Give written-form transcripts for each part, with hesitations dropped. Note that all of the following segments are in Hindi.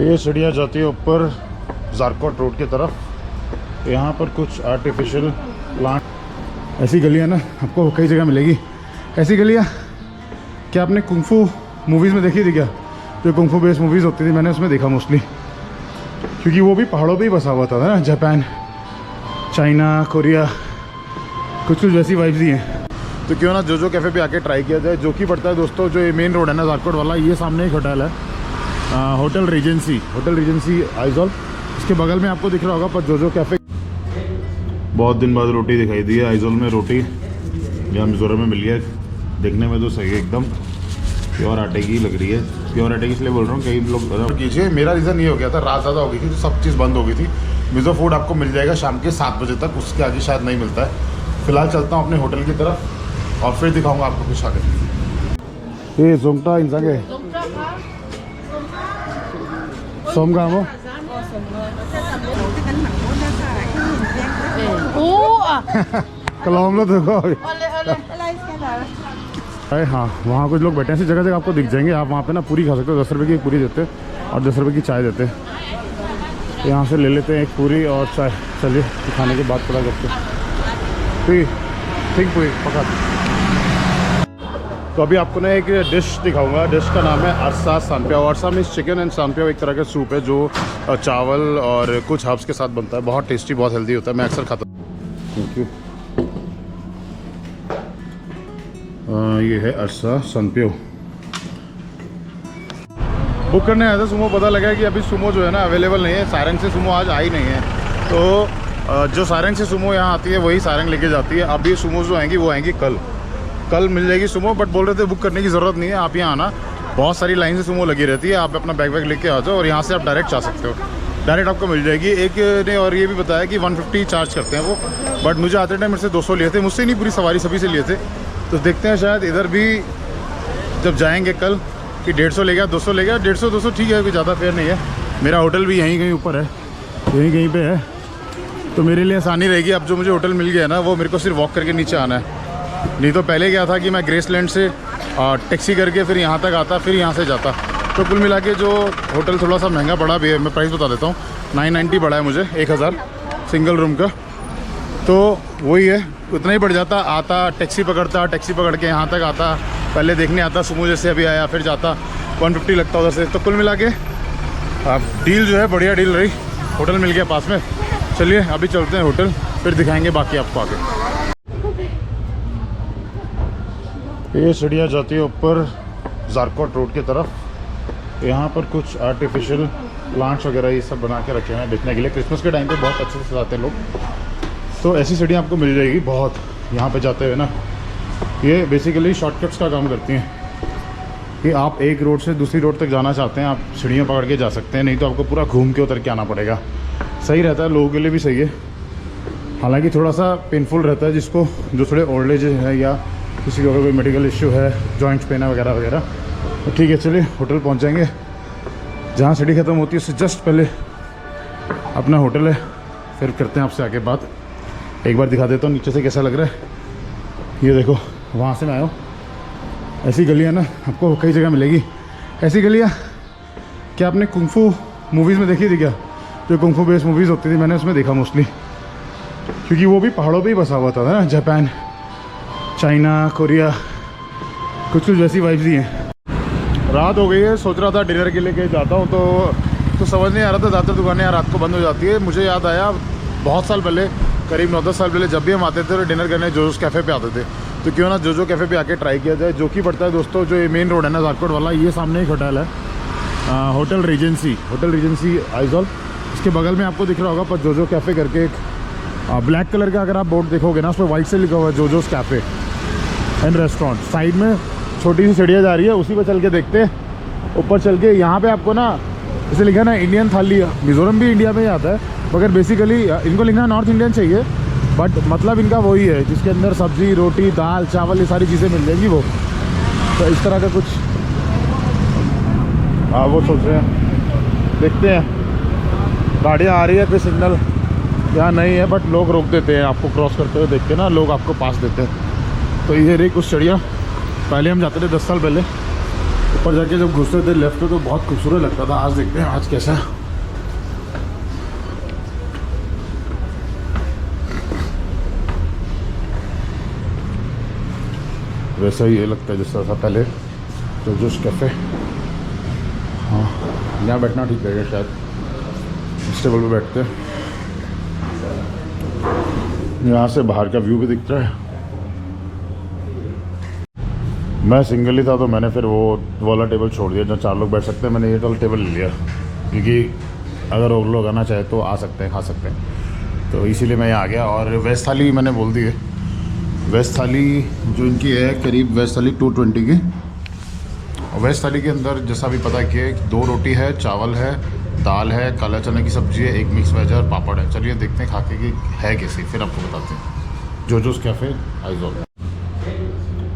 ये सीढ़ियाँ जाती है ऊपर ज़ारकोट रोड की तरफ। यहाँ पर कुछ आर्टिफिशियल प्लांट। ऐसी गलियाँ ना आपको कई जगह मिलेगी। ऐसी गलियाँ क्या आपने कुंफू मूवीज़ में देखी थी क्या? जो कुंफू बेस्ड मूवीज़ होती थी मैंने उसमें देखा मोस्टली, क्योंकि वो भी पहाड़ों पे ही बसा हुआ था ना। जापान, चाइना, कोरिया, कुछ वैसी वाइब्स ही हैं। तो क्यों ना जो कैफ़े पे आके ट्राई किया जाए, जो कि पड़ता है दोस्तों, जो ये मेन रोड है ना ज़ारकोट वाला, ये सामने एक होटल है, होटल रीजेंसी आइजॉल। इसके बगल में आपको दिख रहा होगा पर जो कैफ़े। बहुत दिन बाद रोटी दिखाई दी है आइजॉल में। रोटी यहाँ मिज़ोरम में मिली है, देखने में तो सही है एकदम, प्योर आटे की लग रही है। प्योर आटे की इसलिए बोल रहा हूँ, कई लोग कीजिए। मेरा रीज़न ये हो गया था, रात ज़्यादा हो गई थी तो सब चीज़ बंद हो गई थी। मिज़ो फूड आपको मिल जाएगा शाम के 7 बजे तक, उसके आगे शायद नहीं मिलता है। फिलहाल चलता हूँ अपने होटल की तरफ और फिर दिखाऊंगा आपको कुछ आगे। ये जोंगटा इंसांगे सोमगामो कलम लो देखो। अरे हाँ, वहाँ कुछ लोग बैठे हैं, ऐसी जगह जगह आपको दिख जाएंगे। आप वहाँ पे ना पूरी खा सकते हो। 10 रुपये की पूरी देते हैं और 10 रुपये की चाय देते हैं। यहाँ से ले लेते हैं एक पूरी और चाय। चलिए खाने के बाद पता करते हैं। ठीक पूरी पका। तो अभी आपको ना एक डिश दिखाऊंगा। डिश का नाम है अरसा सांप्याओ। अरसा मीन्स चिकन एंड सांप्याओ एक तरह का सूप है जो चावल और कुछ हर्ब्स के साथ बनता है। बहुत टेस्टी, बहुत हेल्दी होता है। मैं अक्सर खाता हूँ। Thank you. ये है अरसा सांप्याओ। बुक करने आया था सुमो, पता लगा कि अभी सुमो जो है ना अवेलेबल नहीं है। सारंग से सुमो आज आई नहीं है, तो जो सारंग से सुमो यहाँ आती है वही सारंग लेके जाती है। अभी सुमो जो आएंगी वो आएंगी कल मिल जाएगी सुमो। बट बोल रहे थे बुक करने की ज़रूरत नहीं है, आप यहाँ आना। बहुत सारी लाइन से सुमो लगी रहती है। आप अपना बैग लेके आ जाओ और यहाँ से आप डायरेक्ट जा सकते हो। डायरेक्ट आपको मिल जाएगी। एक ने और ये भी बताया कि 150 चार्ज करते हैं वो, बट मुझे आते टाइम मेरे से 200 लिए थे। मुझसे नहीं, पूरी सवारी सभी से लिए थे। तो देखते हैं शायद इधर भी जब जाएंगे कल कि 150 ले गया, 200 ले गया। 150 200 ठीक है, कोई ज़्यादा फेयर नहीं है। मेरा होटल भी यहीं कहीं ऊपर है, यहीं कहीं पे है, तो मेरे लिए आसानी रहेगी। अब जो मुझे होटल मिल गया है ना, वो मेरे को सिर्फ वॉक करके नीचे आना है। नहीं तो पहले क्या था कि मैं ग्रेसलैंड से टैक्सी करके फिर यहाँ तक आता, फिर यहाँ से जाता। तो कुल मिला के जो होटल थोड़ा सा महंगा पड़ा भी है। मैं प्राइस बता देता हूँ, 990 पड़ा है मुझे, 1000 सिंगल रूम का। तो वही है, उतना ही पड़ जाता। आता टैक्सी पकड़ता, टैक्सी पकड़ के यहाँ तक आता, पहले देखने आता सुमो जैसे अभी आया, फिर जाता 150 लगता उधर से। तो कुल मिला के डील जो है बढ़िया डील रही। होटल मिल गया पास में। चलिए अभी चलते हैं होटल, फिर दिखाएंगे बाकी आपको आगे। ये सीढ़ियाँ जाती है ऊपर ज़ारकोट रोड की तरफ। यहाँ पर कुछ आर्टिफिशियल प्लांट्स वगैरह ये सब बना के रखे हैं देखने के लिए। क्रिसमस के टाइम पे बहुत अच्छे से सजाते हैं लोग। तो ऐसी सीढ़ियाँ आपको मिल जाएगी बहुत यहाँ पे जाते हुए ना। ये बेसिकली शॉर्टकट्स का काम करती हैं कि आप एक रोड से दूसरी रोड तक जाना चाहते हैं, आप सीढ़ियाँ पकड़ के जा सकते हैं। नहीं तो आपको पूरा घूम के उतर के आना पड़ेगा। सही रहता है, लोगों के लिए भी सही है। हालांकि थोड़ा सा पेनफुल रहता है जिसको, जो थोड़े ओल्ड एज है या किसी को अगर कोई मेडिकल इश्यू है, जॉइंट्स पेन है वगैरह वगैरह। तो ठीक है, चलिए होटल पहुंच जाएंगे। जहाँ सीढ़ी ख़त्म होती है उससे जस्ट पहले अपना होटल है। फिर करते हैं आपसे आगे बात। एक बार दिखा देता हूँ नीचे से कैसा लग रहा है। ये देखो, वहाँ से मैं आया हूँ। ऐसी गलियाँ ना आपको कई जगह मिलेगी। ऐसी गलियाँ क्या आपने कुंफू मूवीज़ में देखी थी क्या? जो कुंफू बेस्ड मूवीज़ होती थी मैंने उसमें देखा मोस्टली, क्योंकि वो भी पहाड़ों पे ही बसा हुआ था ना। जापान, चाइना, कोरिया, कुछ वैसी वाइब्स ही हैं। रात हो गई है, सोच रहा था डिनर के लिए कहीं जाता हूँ तो समझ नहीं आ रहा था। ज़्यादातर दुकानें यहाँ रात को बंद हो जाती है। मुझे याद आया बहुत साल पहले, करीब 9-10 साल पहले जब भी हम आते थे तो डिनर करने जोजोस कैफ़े पे आते थे। तो क्यों ना जो कैफ़े पे आके ट्राई किया जाए, जो कि पड़ता है दोस्तों, जो ये मेन रोड है ना ज़ारकोट वाला, ये सामने एक होटल है, होटल रीजेंसी आइजॉल। इसके बगल में आपको दिख रहा होगा पर जो कैफ़े करके एक ब्लैक कलर का अगर आप बोर्ड देखोगे ना, उस पर वाइट से लिखा हुआ है Jojo's cafe and restaurant. Side में छोटी सी सीढ़ियाँ जा रही है, उसी पर चल के देखते हैं। ऊपर चल के यहाँ पे आपको ना जैसे लिखा ना इंडियन थाली। मिज़ोरम भी इंडिया में ही आता है, मगर बेसिकली इनको लिखना नॉर्थ इंडियन चाहिए, बट मतलब इनका वही है जिसके अंदर सब्ज़ी, रोटी, दाल, चावल, ये सारी चीज़ें मिल जाएंगी वो। तो इस तरह का कुछ वो सोच रहे हैं। देखते हैं, गाड़ियाँ आ रही है, कोई सिग्नल यहाँ नहीं है, बट लोग रोक देते हैं आपको क्रॉस करते हुए देख के ना, लोग आपको पास देते हैं। तो ये रही कुछ सीढ़ियाँ। पहले हम जाते थे 10 साल पहले, ऊपर जाके जब घुसते थे लेफ्ट तो बहुत खूबसूरत लगता था। आज देखते हैं आज कैसा। वैसा ही ये लगता है जैसा था पहले जोजोस कैफ़े। हाँ, यहाँ बैठना ठीक रहेगा शायद, इस टेबल पे बैठते हैं। यहाँ से बाहर का व्यू भी दिखता है। मैं सिंगल ही था तो मैंने फिर वो वाला टेबल छोड़ दिया जहाँ 4 लोग बैठ सकते हैं। मैंने ये वाला टेबल ले लिया क्योंकि अगर और लोग आना चाहे तो आ सकते हैं, खा सकते हैं, तो इसीलिए मैं यहाँ आ गया। और वेज थाली मैंने बोल दी है। वेज थाली जो इनकी है करीब वेज थाली 220 की। और वेज थाली के अंदर जैसा भी पता कि 2 रोटी है, चावल है, दाल है, काला चने की सब्ज़ी है, 1 मिक्स वेज और पापड़ है। चलिए देखते हैं खा के कि है कैसी, फिर आपको बताते हैं। Jojo's cafe Aizawl.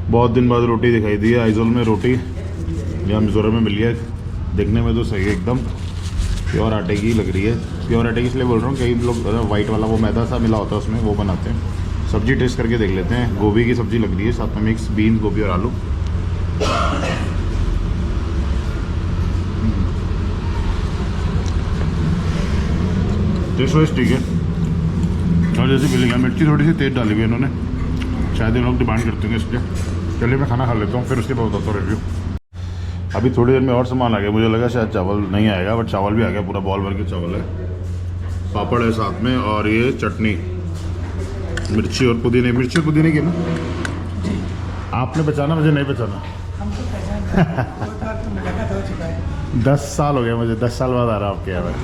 बहुत दिन बाद रोटी दिखाई दी है आइजोल में। रोटी यहाँ मिज़ोरम में मिली है, देखने में तो सही है एकदम, प्योर आटे की लग रही है। प्योर आटे की इसलिए बोल रहा हूँ, कई लोग वाइट वाला वो मैदा सा मिला होता है उसमें, वो बनाते हैं। सब्ज़ी टेस्ट करके देख लेते हैं। गोभी की सब्ज़ी लग रही है, साथ में मिक्स बीन्स, गोभी और आलू। टेस्ट वाइज ठीक है। और जैसे मिलेगा मिर्ची थोड़ी सी तेज़ डाली हुई है इन्होंने, शायद ये लोग डिमांड करते हैं इसलिए। चलिए मैं खाना खा लेता हूँ, फिर उसके बाद बताता हूँ रिव्यू। अभी थोड़ी देर में और सामान आ गया, मुझे लगा शायद चावल नहीं आएगा, बट चावल भी आ गया, पूरा बॉल भर के चावल है। पापड़ है साथ में, और ये चटनी, मिर्ची और पुदीने। मिर्ची और पुदीने की ना आपने बचाना, मुझे नहीं बचाना। 10 साल हो गया मुझे, 10 साल बाद आ रहा हूँ आपके यहाँ में।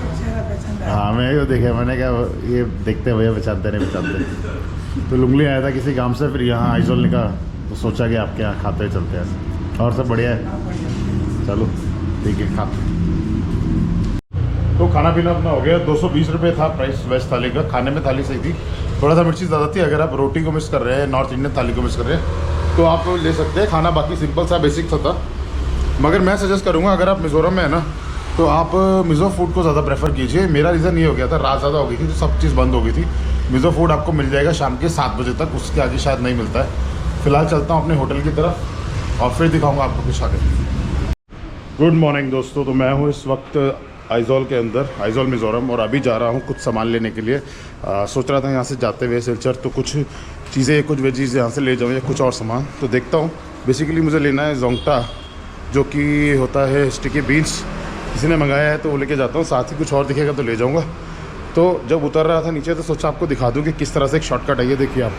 हाँ, मैं ये देखा, मैंने कहा ये देखते भैया बचाते नहीं बचाते। तो लुंगली आया था किसी काम से, फिर यहाँ आइजोल निकला तो सोचा कि आपके यहाँ खाते हुए चलते हैं। और सब बढ़िया है, चलो ठीक है खाते। तो खाना पीना अपना हो गया। 220 रुपये था प्राइस वेज थाली का। खाने में थाली सही थी, थोड़ा सा मिर्ची ज़्यादा थी। अगर आप रोटी को मिस कर रहे हैं, नॉर्थ इंडियन थाली को मिस कर रहे हैं, तो आप ले सकते हैं। खाना बाकी सिंपल सा बेसिक सा था। मगर मैं सजेस्ट करूँगा अगर आप मिज़ोरम में है ना, तो आप मिज़ो फूड को ज़्यादा प्रेफर कीजिए। मेरा रीज़न ये हो गया था, रात ज़्यादा हो गई थी तो सब चीज़ बंद हो गई थी। मिज़ो फूड आपको मिल जाएगा शाम के 7 बजे तक, उसके आगे शायद नहीं मिलता है। फ़िलहाल चलता हूँ अपने होटल की तरफ और फिर दिखाऊँगा आपको कुछ आगे। गुड मॉर्निंग दोस्तों, तो मैं हूँ इस वक्त आइजोल के अंदर, आइजोल मिज़ोरम, और अभी जा रहा हूँ कुछ सामान लेने के लिए। सोच रहा था यहाँ से जाते हुए सिलचर तो कुछ चीज़ें, कुछ वेजीज़ यहाँ से ले जाऊँ या कुछ और सामान, तो देखता हूँ। बेसिकली मुझे लेना है जोंगटा, जो कि होता है स्टिकी बीन्स। किसी ने मंगाया है तो वो लेके जाता हूँ, साथ ही कुछ और दिखेगा तो ले जाऊँगा। तो जब उतर रहा था नीचे तो सोचा आपको दिखा दूँ कि किस तरह से एक शॉर्टकट है। ये देखिए आप,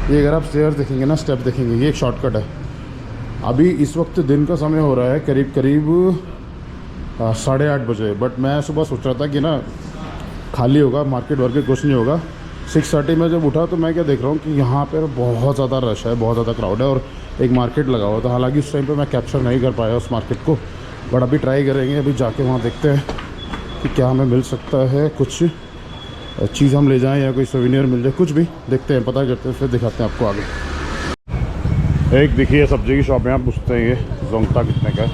ये अगर आप स्टेयर्स देखेंगे ना, स्टेप देखेंगे, ये एक शॉर्टकट है। अभी इस वक्त दिन का समय हो रहा है करीब 8:30 बजे, बट मैं सुबह सोच रहा था कि ना खाली होगा, मार्केट वर्केट कुछ नहीं होगा। 6:30 में जब उठा तो मैं क्या देख रहा हूँ कि यहाँ पर बहुत ज़्यादा रश है, बहुत ज़्यादा क्राउड है, और एक मार्केट लगा हुआ था। हालांकि उस टाइम पे मैं कैप्चर नहीं कर पाया उस मार्केट को, बट अभी ट्राई करेंगे। अभी जाके वहाँ देखते हैं कि क्या हमें मिल सकता है, कुछ चीज़ हम ले जाएं या कोई सोवेनियर मिल जाए, कुछ भी देखते हैं, पता करते हैं, फिर दिखाते हैं आपको आगे। एक दिखी सब्जी की शॉप, यहाँ पूछते हैं ये जोंगटा कितने का है।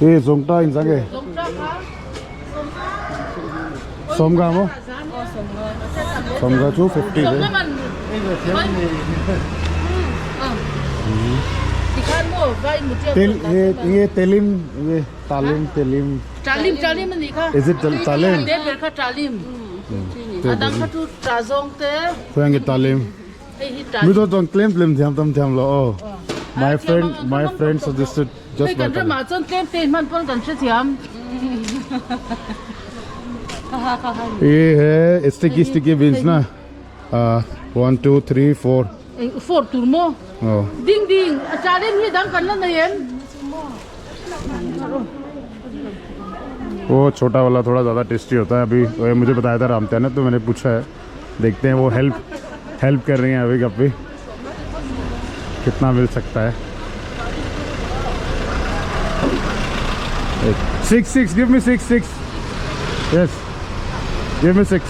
ये जोंगटा इंसागे सोमगा mo सोमगा जो 50 है। ये तेलिम, ये तालिम, तेलिम Talim ni ka. is it talim? Dia berka talim. Adang ka tu trazong te. Kuyang talim Hi mi talim. to claim tham lo. Oh, my friend suggested just Kan that. ma chon tlem te man pon kan che thiam. ये है स्टिकी बीन्स ना। 1 2 3 4 For turmo. oh Ding ding. Talim hi dang kan na yen. वो छोटा वाला थोड़ा ज़्यादा टेस्टी होता है। अभी मुझे बताया था रामत्या ने, तो मैंने पूछा है, देखते हैं वो हेल्प कर रही हैं अभी कभी कितना मिल सकता है। 6 give me 6 yes give me 6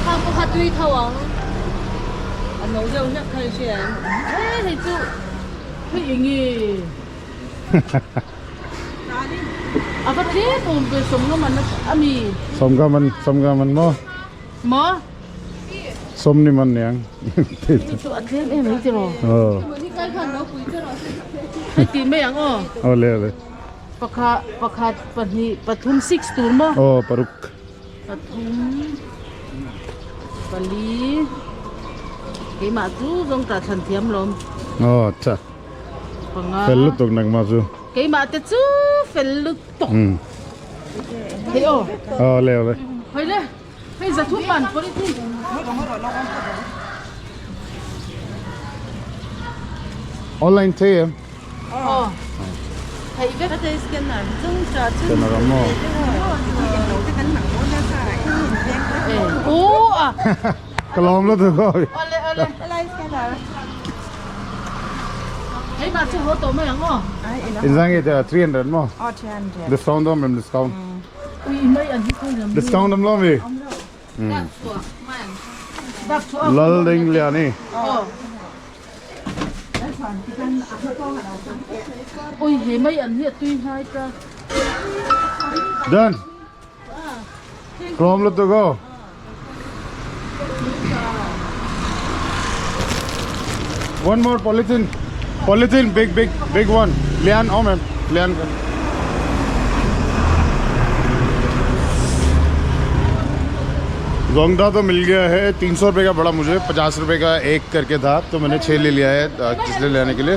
他不对头啊。Ano daw na kayo siya. Ito. Hingi. Apa sih pompe semua mana ami Somgaman mo. mo Somni man yang. itu ada yang itu loh. Oh. Hai tim yang Ole. pakat patum 6 tur mo. Oh, paruk. Patum Bali cái mà chú dòng ta thành thiam lom Oh, acha. Fellu tok nang mazu. cái mà te chú fellu tok thế ô Ole. hay le hay giờ thuốc bàn có đi thi Online thế em. thầy biết cái scan này chúng ta chứ Cái nào mo. ô à Kalom lo to ko. ole cái mà chú hỗ tổ mấy anh ô Insang it 300 mo. 300. Discount dom em discount. ui mấy anh không làm Discount dom lo mi. đáp chú Lal ding liani. ui thế mấy anh hiện tuy hai ta Done. Kalom lo to go. One more polythene. Polythene, big one. Lian, oh man, Lian. जोंगडा तो मिल गया है 300 रुपये का बड़ा, मुझे 50 रुपये का एक करके था, तो मैंने 6 ले लिया है किसले लेने के लिए।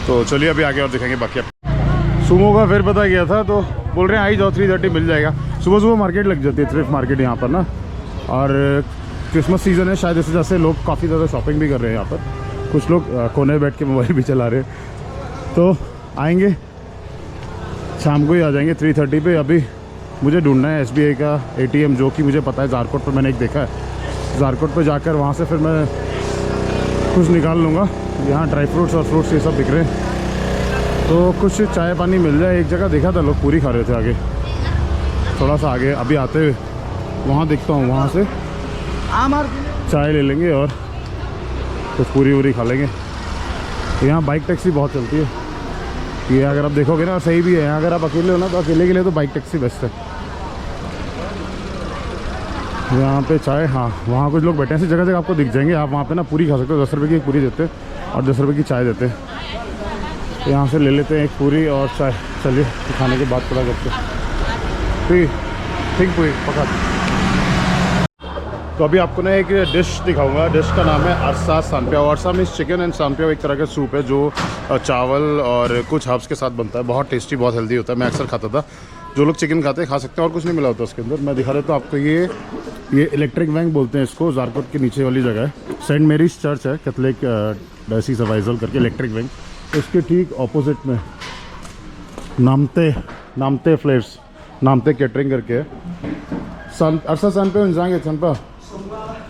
तो चलिए अभी आगे और दिखाएंगे बाकी। सुमो का फिर पता गया था, तो बोल रहे हैं आई जाओ 330 मिल जाएगा। सुबह सुबह मार्केट लग जाती है, थ्रिफ्ट मार्केट यहाँ पर ना, और क्रिसमस सीज़न है शायद, इस वजह से लोग काफ़ी ज़्यादा शॉपिंग भी कर रहे हैं यहाँ पर। कुछ लोग कोने बैठ के मोबाइल भी चला रहे हैं, तो आएंगे शाम को ही आ जाएंगे 330 पे। अभी मुझे ढूंढना है SBI का ATM, जो कि मुझे पता है ज़ारकोट पर मैंने एक देखा है। ज़ारकोट पर जाकर वहाँ से फिर मैं कुछ निकाल लूँगा। यहाँ ड्राई फ्रूट्स और फ्रूट्स ये सब बिक रहे हैं, तो कुछ चाय पानी मिल जाए। एक जगह देखा था लोग पूरी खा रहे थे आगे, थोड़ा सा आगे अभी आते हुए वहाँ देखता हूँ, वहाँ से चाय ले लेंगे और कुछ पूरी वूरी खा लेंगे। यहाँ बाइक टैक्सी बहुत चलती है, ये अगर आप देखोगे ना सही भी है। यहाँ अगर आप अकेले हो ना, तो अकेले के लिए तो बाइक टैक्सी बेस्ट है। यहाँ पे चाय, हाँ वहाँ कुछ लोग बैठे हैं, ऐसी जगह जगह आपको दिख जाएंगे। आप वहाँ पे ना पूरी खा सकते हो, 10 रुपये की एक पूरी देते हैं और 10 रुपये की चाय देते हैं। तो यहाँ से ले लेते हैं एक पूरी और चाय। चलिए खाने के बाद पता करते हैं। ठीक पूरी पका। तो अभी आपको ना एक डिश दिखाऊंगा। डिश का नाम है अरसा सांप्याओ। अरसा मीन्स चिकन एंड सांप्याओ एक तरह का सूप है, जो चावल और कुछ हर्ब्स के साथ बनता है। बहुत टेस्टी, बहुत हेल्दी होता है। मैं अक्सर खाता था। जो लोग चिकन खाते हैं खा सकते हैं, और कुछ नहीं मिला होता उसके अंदर। मैं दिखा देता हूँ आपको। ये इलेक्ट्रिक वैंक बोलते हैं इसको, ज़ारकोट के नीचे वाली जगह है। सेंट मेरीज चर्च है, कैथलिक डायसिस ऑफ आइजोल करके इलेक्ट्रिक वैंक। इसके ठीक ऑपोजिट में नामते फ्लेवर्स, नामते कैटरिंग करके है। अरसा सांप्याओ इंसान चंपा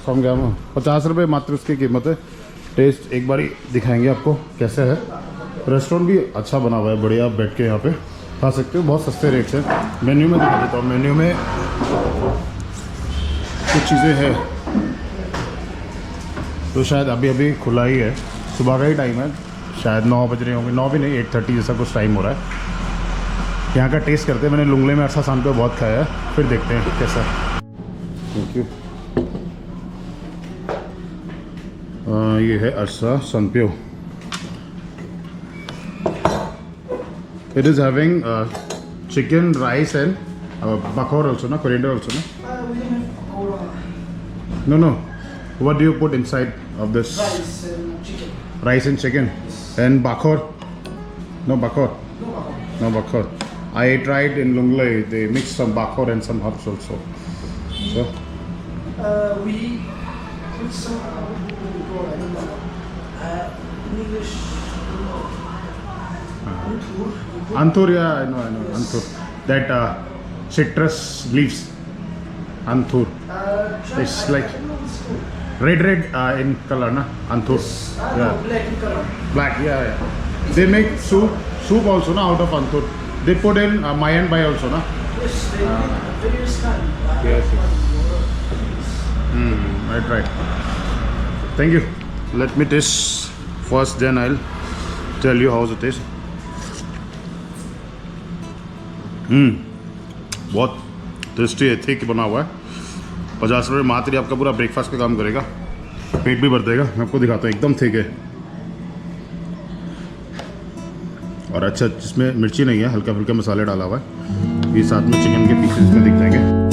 सम गया 50 रुपये मात्र उसकी कीमत है। टेस्ट एक बार ही दिखाएंगे आपको कैसे है। रेस्टोरेंट भी अच्छा बना हुआ है, बढ़िया। आप बैठ के यहाँ पे खा सकते हो, बहुत सस्ते रेट से। मेन्यू में दिखा देता हूँ। मेन्यू में कुछ चीज़ें हैं, तो शायद अभी अभी खुला ही है, सुबह का ही टाइम है, शायद 9 बज रहे होंगे। 9 भी नहीं, 8:30 जैसा कुछ टाइम हो रहा है। यहाँ का टेस्ट करते हैं। मैंने लुंगले में अरसा सांप्याओ बहुत खाया है, फिर देखते हैं कैसा है। Thank you. ये है अरसा सांप्याओ। It is having chicken, rice and bakor also, no? Coriander also, no? No. What do you put inside of this? Rice and chicken. And bakor? No bakor. No bakor. I tried in Lunglei. They mix some bakor and some herbs also. So. We put some English. Anthur, yeah, I know, Anthur. That citrus leaves. Anthur. It's like red in color, na? Anthur. Yeah. Black in color. Black, yeah. They make soup also, na, out of Anthur. They put in Mayan Bai also, na? Yes, they make various kind. Yes. Right. Thank you. Let me taste first, then I'll tell you how it is. बहुत टेस्टी है, थिक बना हुआ है। 50 रुपये मात्र ही आपका पूरा ब्रेकफास्ट का काम करेगा, पेट भी भर देगा। मैं आपको दिखाता हूँ, एकदम थिक है और अच्छा, जिसमें मिर्ची नहीं है, हल्का फुल्का मसाले डाला हुआ है। ये साथ में चिकन के पीसेस में दिख जाएंगे।